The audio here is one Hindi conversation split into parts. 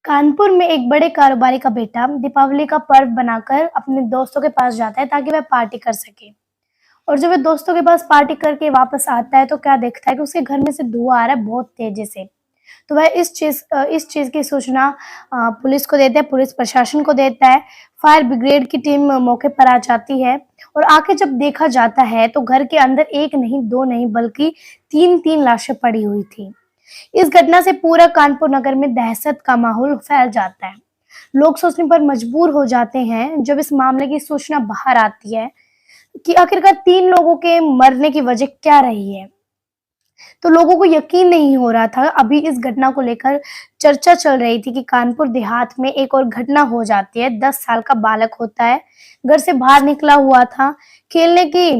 कानपुर में एक बड़े कारोबारी का बेटा दीपावली का पर्व बनाकर अपने दोस्तों के पास जाता है ताकि वह पार्टी कर सके। और जब वह दोस्तों के पास पार्टी करके वापस आता है तो क्या देखता है कि उसके घर में से धुआं आ रहा है बहुत तेजी से। तो वह इस चीज की सूचना पुलिस को देता है, पुलिस प्रशासन को देता है। फायर ब्रिगेड की टीम मौके पर आ जाती है और आके जब देखा जाता है तो घर के अंदर एक नहीं, दो नहीं, बल्कि तीन तीन लाशें पड़ी हुई थी। इस घटना से पूरा कानपुर नगर में दहशत का माहौल फैल जाता है। लोग सोचने पर मजबूर हो जाते हैं जब इस मामले की सूचना बाहर आती है कि आखिरकार तीन लोगों के मरने की वजह क्या रही है। तो लोगों को यकीन नहीं हो रहा था। अभी इस घटना को लेकर चर्चा चल रही थी कि कानपुर देहात में एक और घटना हो जाती है। 10 साल का बालक होता है, घर से बाहर निकला हुआ था खेलने के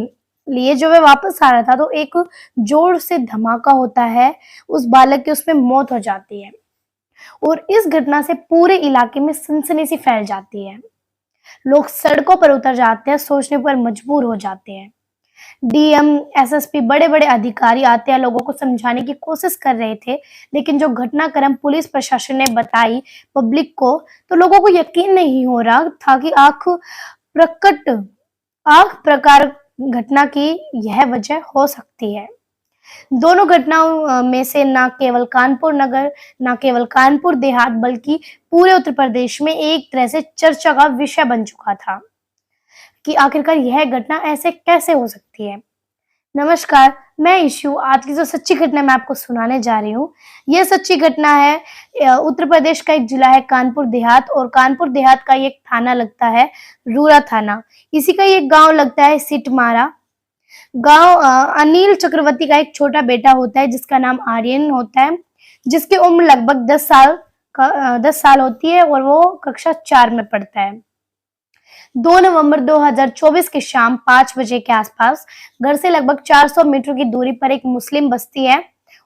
लिए। जो वह वापस आ रहा था तो एक जोर से धमाका होता है, उस बालक की उसमें मौत हो जाती है। और इस घटना से पूरे इलाके में सनसनी सी फैल जाती है। लोग सड़कों पर उतर जाते हैं, सोचने पर मजबूर हो जाते हैं। डीएम, एसएसपी, बड़े बड़े अधिकारी आते हैं, लोगों को समझाने की कोशिश कर रहे थे, लेकिन जो घटनाक्रम पुलिस प्रशासन ने बताई पब्लिक को, तो लोगों को यकीन नहीं हो रहा था कि आख प्रकार घटना की यह वजह हो सकती है। दोनों घटनाओं में से न केवल कानपुर नगर, न केवल कानपुर देहात, बल्कि पूरे उत्तर प्रदेश में एक तरह से चर्चा का विषय बन चुका था कि आखिरकार यह घटना ऐसे कैसे हो सकती है। नमस्कार, मैं ईशु। आज की जो सच्ची घटना मैं आपको सुनाने जा रही हूँ, यह सच्ची घटना है उत्तर प्रदेश का एक जिला है कानपुर देहात, और कानपुर देहात का एक थाना लगता है रूरा थाना। इसी का एक गांव लगता है सिटमारा गांव। अनिल चक्रवर्ती का एक छोटा बेटा होता है जिसका नाम आर्यन होता है, जिसकी उम्र लगभग 10 साल होती है और वो कक्षा 4 में पढ़ता है। 2 नवंबर 2024 की शाम 5 बजे के आसपास घर से लगभग 400 मीटर की दूरी पर एक मुस्लिम बस्ती है,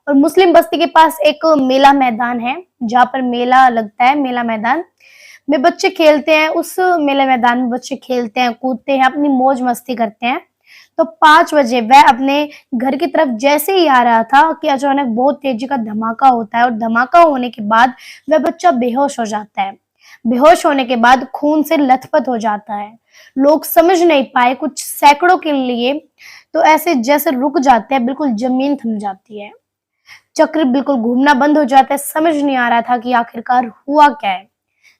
और मुस्लिम बस्ती के पास एक मेला मैदान है जहाँ पर मेला लगता है। मेला मैदान में बच्चे खेलते हैं, उस मेला मैदान में बच्चे खेलते हैं, कूदते हैं, अपनी मौज मस्ती करते हैं। तो 5 बजे वह अपने घर की तरफ जैसे ही आ रहा था कि अचानक बहुत तेजी का धमाका होता है, और धमाका होने के बाद वह बच्चा बेहोश हो जाता है। बेहोश होने के बाद खून से लथपथ हो जाता है। लोग समझ नहीं पाए, कुछ सैकड़ों के लिए तो ऐसे जैसे रुक जाते हैं, बिल्कुल जमीन थम जाती है। चक्र बिल्कुल घूमना बंद हो जाता है। समझ नहीं आ रहा था कि आखिरकार हुआ क्या है।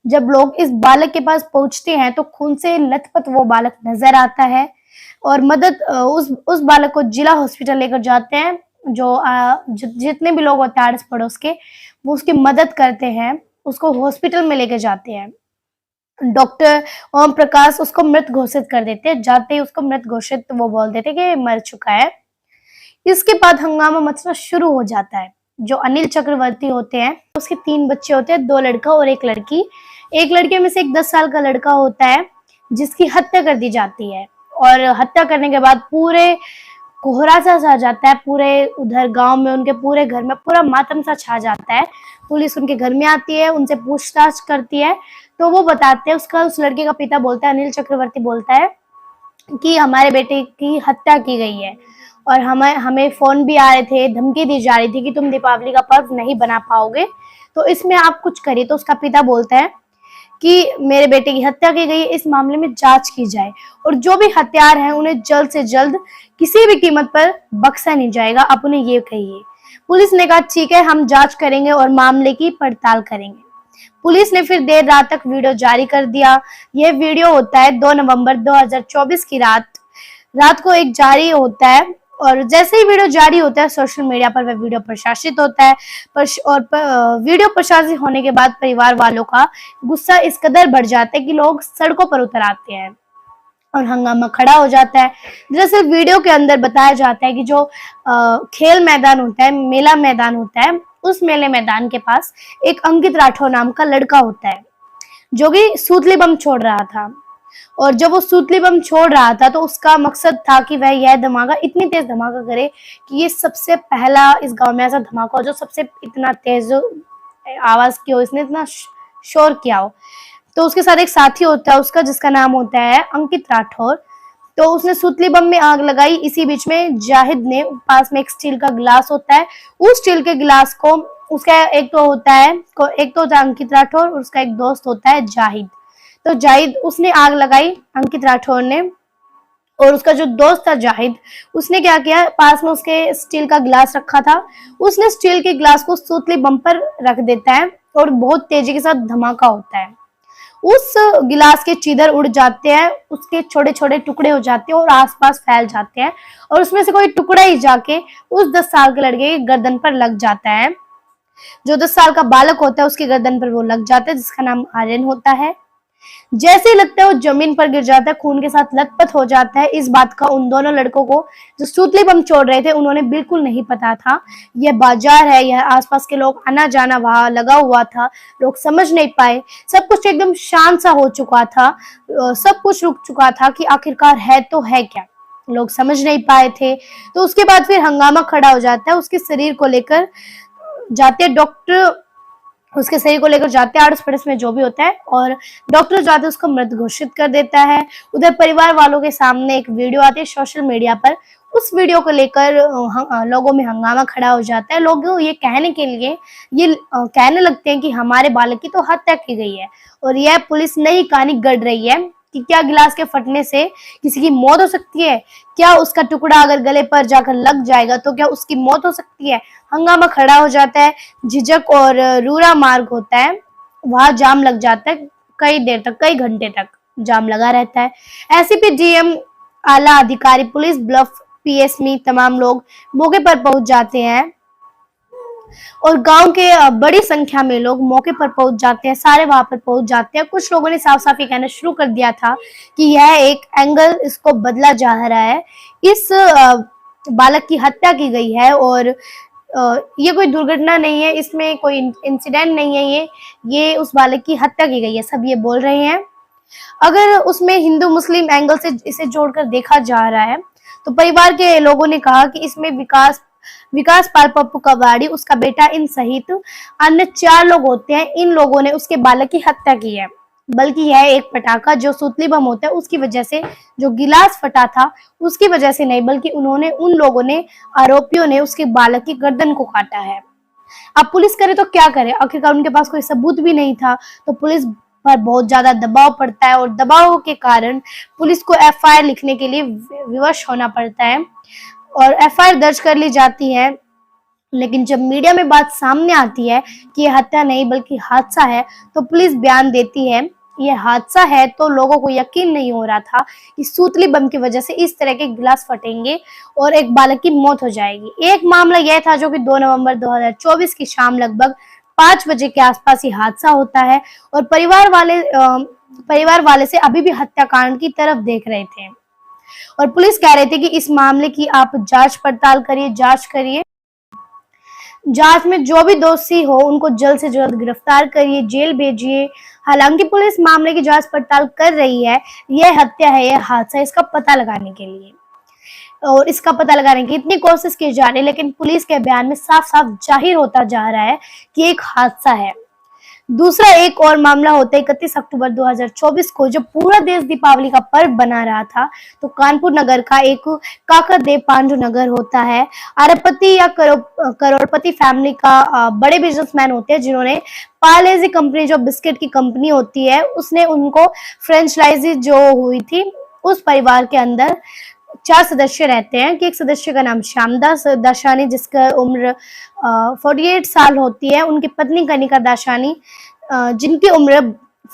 जब लोग इस बालक के पास पहुंचते हैं तो खून से लथपथ वो बालक नजर आता है, और उस बालक को जिला हॉस्पिटल लेकर जाते हैं। जितने भी लोग होते हैं आड़ोस पड़ोस के, वो उसकी मदद करते हैं, उसको हॉस्पिटल में लेके जाते हैं। डॉक्टर ओम प्रकाश उसको मृत घोषित कर देते हैं। जाते ही उसको मृत घोषित वो बोल देते हैं कि मर चुका है। इसके बाद हंगामा मचना शुरू हो जाता है। जो अनिल चक्रवर्ती होते हैं, उसके 3 बच्चे होते हैं, 2 लड़का और 1 लड़की। एक लड़के में से एक 10 साल का लड़का होता है जिसकी हत्या कर दी जाती है, और हत्या करने के बाद पूरे कोहरा सा छा जाता है। पूरे उधर गांव में, उनके पूरे घर में पूरा मातम सा छा जाता है। पुलिस उनके घर में आती है, उनसे पूछताछ करती है, तो वो बताते हैं, उस लड़के का पिता बोलता है, अनिल चक्रवर्ती बोलता है कि हमारे बेटे की हत्या की गई है, और हमें फोन भी आ रहे थे, धमकी दी जा रही थी कि तुम दीपावली का पर्व नहीं बना पाओगे, तो इसमें आप कुछ करिए। तो उसका पिता बोलता है कि मेरे बेटे की हत्या की गई है, इस मामले में जांच की जाए, और जो भी हत्यार हैं उन्हें जल्द से जल्द किसी भी कीमत पर बख्शा नहीं जाएगा, आप उन्हें ये कहिए। पुलिस ने कहा ठीक है, हम जांच करेंगे और मामले की पड़ताल करेंगे। पुलिस ने फिर देर रात तक वीडियो जारी कर दिया। यह वीडियो होता है 2 नवंबर 2024 की रात को एक जारी होता है, और जैसे ही वीडियो जारी होता है सोशल मीडिया पर वह वीडियो प्रकाशित होता है। वीडियो प्रकाशित होने के बाद परिवार वालों का गुस्सा इस कदर बढ़ जाता है कि लोग सड़कों पर उतर आते हैं और हंगामा खड़ा हो जाता है। दरअसल वीडियो के अंदर बताया जाता है कि जो खेल मैदान होता है, मेला मैदान होता है, उस मेले मैदान के पास एक अंकित राठौर नाम का लड़का होता है जो कि सूतली बम छोड़ रहा था। और जब वो सूतली बम छोड़ रहा था तो उसका मकसद था कि वह यह धमाका, इतनी तेज धमाका करे कि ये सबसे पहला इस गांव में ऐसा धमाका हो जो सबसे इतना तेज आवाज की हो, इसने इतना शोर किया हो। तो उसके साथ एक साथी होता है उसका, जिसका नाम होता है अंकित राठौर। तो उसने सूतली बम में आग लगाई। इसी बीच में जाहिद ने, पास में एक स्टील का गिलास होता है, उस स्टील के गिलास को उसका एक तो होता है अंकित राठौर और उसका एक दोस्त होता है जाहिद। तो जाहिद उसने आग लगाई अंकित राठौर ने, और उसका जो दोस्त था जाहिद, उसने क्या किया, पास में उसके स्टील का गिलास रखा था, उसने स्टील के गिलास को सूतली बम पर रख देता है और बहुत तेजी के साथ धमाका होता है। उस गिलास के चीदर उड़ जाते हैं, उसके छोटे छोटे टुकड़े हो जाते हैं और आसपास फैल जाते हैं, और उसमें से कोई टुकड़ा ही जाके उस 10 साल के लड़के की गर्दन पर लग जाता है। जो 10 साल का बालक होता है उसकी गर्दन पर वो लग जाता है, जिसका नाम आर्यन होता है। जैसे ही लगता है वो जमीन पर गिर जाता है, खून के साथ लथपथ हो जाता है। इस बात का उन दोनों लड़कों को जो सूतली बम छोड़ रहे थे उन्होंने बिल्कुल नहीं पता था। यह बाजार है, यह आसपास के लोग आना जाना वहां लगा हुआ था, लोग समझ नहीं पाए। सब कुछ एकदम शांत सा हो चुका था, सब कुछ रुक चुका था कि आखिरकार है तो है क्या, लोग समझ नहीं पाए थे। तो उसके बाद फिर हंगामा खड़ा हो जाता है, उसके शरीर को लेकर जाते डॉक्टर, उसके शरीर को लेकर जाते हैं आड़ोस पड़ोस में जो भी होता है, और डॉक्टर जाते उसको मृत घोषित कर देता है। उधर परिवार वालों के सामने एक वीडियो आती है सोशल मीडिया पर, उस वीडियो को लेकर लोगों में हंगामा खड़ा हो जाता है। लोग ये कहने के लिए कहने लगते हैं कि हमारे बालक की तो हत्या की गई है, और यह पुलिस नई कहानी गढ़ रही है कि क्या गिलास के फटने से किसी की मौत हो सकती है, क्या उसका टुकड़ा अगर गले पर जाकर लग जाएगा तो क्या उसकी मौत हो सकती है। हंगामा खड़ा हो जाता है, झिझक और रूरा मार्ग होता है, वहां जाम लग जाता है, कई देर तक, कई घंटे तक जाम लगा रहता है। एसीपी, डीएम, आला अधिकारी, पुलिस, ब्लफ, पीएसमी, तमाम लोग मौके पर पहुंच जाते हैं, और गांव के बड़ी संख्या में लोग मौके पर पहुंच जाते हैं, सारे वहां पर पहुंच जाते हैं। कुछ लोगों ने साफ साफ ये कहना शुरू कर दिया था कि यह एक एंगल इसको बदला जा रहा है, इस बालक की हत्या की गई है, और ये कोई दुर्घटना नहीं है, इसमें कोई इंसिडेंट नहीं है, ये उस बालक की हत्या की गई है, सब ये बोल रहे हैं। अगर उसमें हिंदू मुस्लिम एंगल से इसे जोड़कर देखा जा रहा है तो परिवार के लोगों ने कहा कि इसमें विकास विकास पाल पप्पू कबाड़ी, उसका बेटा, इन सहित अन्य 4 लोग होते हैं, इन लोगों ने उसके बालक की हत्या की है। बल्कि यह एक पटाखा जो सूतली बम होता है उसकी वजह से, जो गिलास फटा था उसकी वजह से नहीं, बल्कि उन लोगों ने, आरोपियों ने उसके बालक की गर्दन को काटा है। अब पुलिस करे तो क्या करे, आखिरकार उनके पास कोई सबूत भी नहीं था, तो पुलिस पर बहुत ज्यादा दबाव पड़ता है, और दबाव के कारण पुलिस को एफआईआर लिखने के लिए विवश होना पड़ता है, और एफआईआर दर्ज कर ली जाती है। लेकिन जब मीडिया में बात सामने आती है कि यह हत्या नहीं बल्कि हादसा है, तो पुलिस बयान देती है यह हादसा है, तो लोगों को यकीन नहीं हो रहा था कि सूतली बम की वजह से इस तरह के गिलास फटेंगे और एक बालक की मौत हो जाएगी। एक मामला यह था जो कि 2 नवंबर 2024 की शाम लगभग 5 बजे के आसपास ये हादसा होता है, और परिवार वाले से अभी भी हत्याकांड की तरफ देख रहे थे, और पुलिस कह रही थी कि इस मामले की आप जांच पड़ताल करिए, जांच करिए, जांच में जो भी दोषी हो उनको जल्द से जल्द गिरफ्तार करिए, जेल भेजिए। हालांकि पुलिस मामले की जांच पड़ताल कर रही है, यह हत्या है, यह हादसा, इसका पता लगाने के लिए, और इसका पता लगाने की इतनी कोशिश की जा रही है, लेकिन पुलिस के बयान में साफ साफ जाहिर होता जा रहा है कि एक हादसा है। दूसरा एक और मामला होता है 31 अक्टूबर 2024 को, जब पूरा देश दीपावली का पर्व बना रहा था, तो कानपुर नगर का एक काकादेव पांडु नगर होता है। अरबपति या करोड़पति फैमिली का बड़े बिजनेसमैन होते हैं, जिन्होंने पार्लेजी कंपनी, जो बिस्किट की कंपनी होती है, उसने उनको फ्रेंचाइजी जो हुई थी, उस परिवार के अंदर 4 सदस्य रहते हैं, कि एक सदस्य का नाम श्यामदास दाशानी, जिसका उम्र 48 साल होती है, उनकी पत्नी कनिका दाशानी, जिनकी उम्र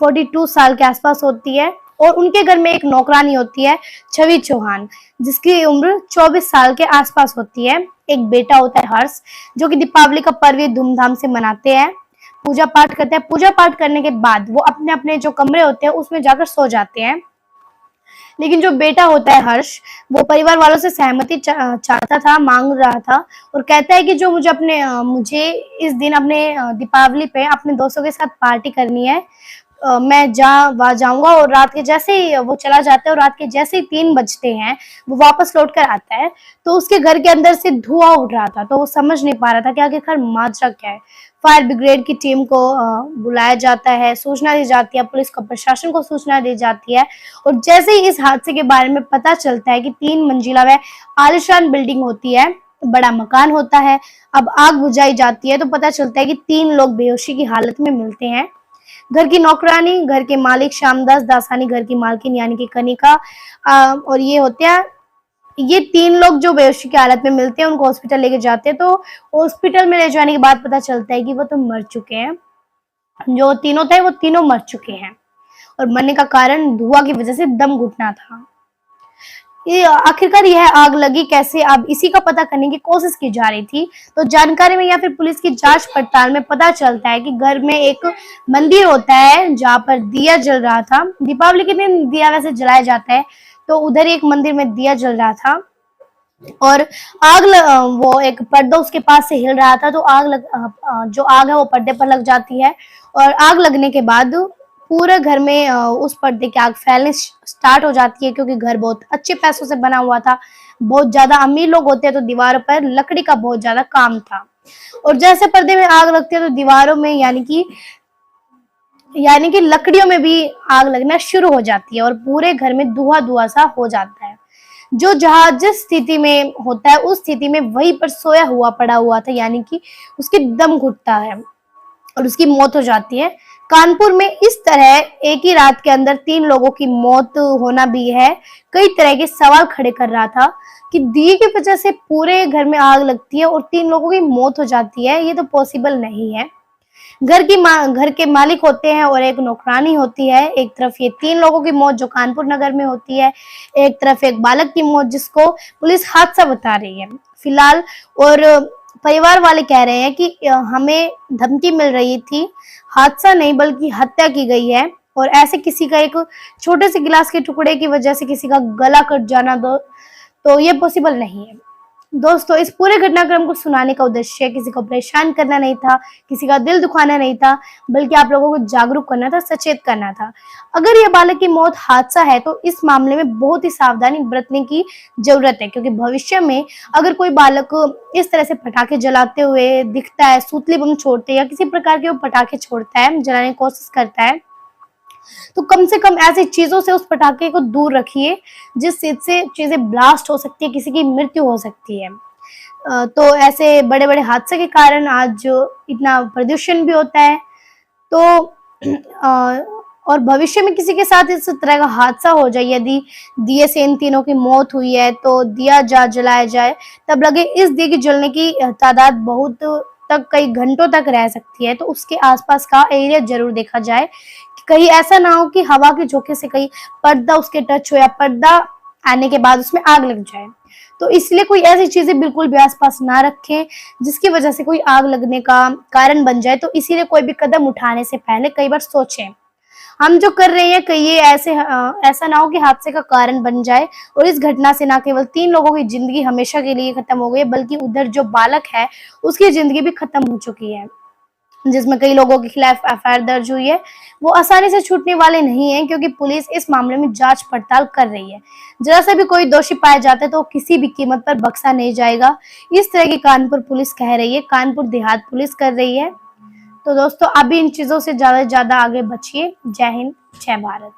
42 साल के आसपास होती है, और उनके घर में एक नौकरानी होती है छवि चौहान, जिसकी उम्र 24 साल के आसपास होती है। एक बेटा होता है हर्ष, जो कि दीपावली का पर्व धूमधाम से मनाते हैं, पूजा पाठ करते हैं। पूजा पाठ करने के बाद वो अपने अपने जो कमरे होते हैं उसमें जाकर सो जाते हैं। लेकिन जो बेटा होता है हर्ष, वो परिवार वालों से सहमति चाहता था, मांग रहा था, और कहता है कि जो मुझे इस दिन अपने दीपावली पे अपने दोस्तों के साथ पार्टी करनी है, मैं वहां जाऊंगा। और रात के जैसे ही वो चला जाता है, और रात के जैसे ही 3 बजते हैं वो वापस लौट कर आता है, तो उसके घर के अंदर से धुआं उठ रहा था, तो वो समझ नहीं पा रहा था कि आखिरकार माजरा क्या है। फायर ब्रिगेड की टीम को बुलाया जाता है, सूचना दी जाती है, पुलिस को, प्रशासन को सूचना दी जाती है, और जैसे ही इस हादसे के बारे में पता चलता है कि 3 मंजिला वह आलीशान बिल्डिंग होती है, बड़ा मकान होता है। अब आग बुझाई जाती है तो पता चलता है कि 3 लोग बेहोशी की हालत में मिलते हैं। घर की नौकरानी, घर के मालिक श्यामदास दासानी, घर की मालकिन यानी कि कनिका और ये होते हैं, ये 3 लोग जो बेहोशी की हालत में मिलते हैं, उनको हॉस्पिटल लेके जाते हैं। तो हॉस्पिटल में ले जाने के बाद पता चलता है कि वो तो मर चुके हैं। जो तीनों थे वो तीनों मर चुके हैं और मरने का कारण धुआं की वजह से दम घुटना था। ये आखिरकार यह आग लगी कैसे, अब इसी का पता करने की कोशिश की जा रही थी। तो जानकारी में या फिर पुलिस की जांच पड़ताल में पता चलता है कि घर में एक मंदिर होता है जहाँ पर दिया जल रहा था। दीपावली के दिन दिया वैसे जलाया जाता है, तो उधर एक मंदिर में दिया जल रहा था और वो एक पर्दा उसके पास से हिल रहा था, तो जो आग है वो पर्दे पर लग जाती है और आग लगने के बाद पूरे घर में उस पर्दे की आग फैलने स्टार्ट हो जाती है, क्योंकि घर बहुत अच्छे पैसों से बना हुआ था। बहुत ज्यादा अमीर लोग होते हैं तो दीवारों पर लकड़ी का बहुत ज्यादा काम था और जैसे पर्दे में आग लगती है तो दीवारों में यानी कि लकड़ियों में भी आग लगना शुरू हो जाती है और पूरे घर में धुआं धुआं सा हो जाता है। जो जहाज जिस स्थिति में होता है उस स्थिति में वहीं पर सोया हुआ पड़ा हुआ था, यानी कि उसकी दम घुटता है और उसकी मौत हो जाती है। कानपुर में इस तरह एक ही रात के अंदर 3 लोगों की मौत होना भी है कई तरह के सवाल खड़े कर रहा था कि दिए की वजह से पूरे घर में आग लगती है और 3 लोगों की मौत हो जाती है, ये तो पॉसिबल नहीं है। घर के मालिक होते हैं और एक नौकरानी होती है। एक तरफ ये 3 लोगों की मौत जो कानपुर नगर में होती है, एक तरफ एक बालक की मौत जिसको पुलिस हादसा बता रही है फिलहाल। और परिवार वाले कह रहे हैं कि हमें धमकी मिल रही थी, हादसा नहीं बल्कि हत्या की गई है और ऐसे किसी का एक छोटे से गिलास के टुकड़े की वजह से किसी का गला कट जाना तो ये पॉसिबल नहीं है। दोस्तों, इस पूरे घटनाक्रम को सुनाने का उद्देश्य किसी को परेशान करना नहीं था, किसी का दिल दुखाना नहीं था, बल्कि आप लोगों को जागरूक करना था, सचेत करना था। अगर यह बालक की मौत हादसा है तो इस मामले में बहुत ही सावधानी बरतने की जरूरत है, क्योंकि भविष्य में अगर कोई बालक इस तरह से पटाखे जलाते हुए दिखता है, सूतली बम छोड़ते या किसी प्रकार के वो पटाखे छोड़ता है, जलाने की कोशिश करता है, तो कम से कम ऐसी चीजों से उस पटाखे को दूर रखिए जिससे चीजें ब्लास्ट हो सकती है, किसी की मृत्यु हो सकती है। तो ऐसे बड़े बड़े हादसे के कारण आज जो इतना प्रदूषण भी होता है, तो और भविष्य में किसी के साथ इस तरह का हादसा हो जाए, यदि दिए से इन तीनों की मौत हुई है तो दिया जलाया जाए, तब लगे इस दिए की जलने की तादाद बहुत तक कई घंटों तक रह सकती है। तो उसके आसपास का एरिया जरूर देखा जाए कि कहीं ऐसा ना हो कि हवा के झोंके से कहीं पर्दा उसके टच हो या पर्दा आने के बाद उसमें आग लग जाए। तो इसलिए कोई ऐसी चीजें बिल्कुल भी आसपास ना रखें जिसकी वजह से कोई आग लगने का कारण बन जाए। तो इसीलिए कोई भी कदम उठाने से पहले कई बार सोचें, हम जो कर रहे हैं कहीं ये ऐसा ना हो कि हादसे का कारण बन जाए और इस घटना से ना केवल 3 लोगों की जिंदगी हमेशा के लिए खत्म हो गई, बल्कि उधर जो बालक है उसकी जिंदगी भी खत्म हो चुकी है, जिसमें कई लोगों के खिलाफ एफआईआर दर्ज हुई है। वो आसानी से छूटने वाले नहीं हैं, क्योंकि पुलिस इस मामले में जांच पड़ताल कर रही है। जरा सा भी कोई दोषी पाया जाता है तो किसी भी कीमत पर बख्शा नहीं जाएगा। इस तरह की कानपुर पुलिस कह रही है, कानपुर देहात पुलिस कर रही है। तो दोस्तों, अभी इन चीजों से ज्यादा आगे बचिए। जय हिंद, जय भारत।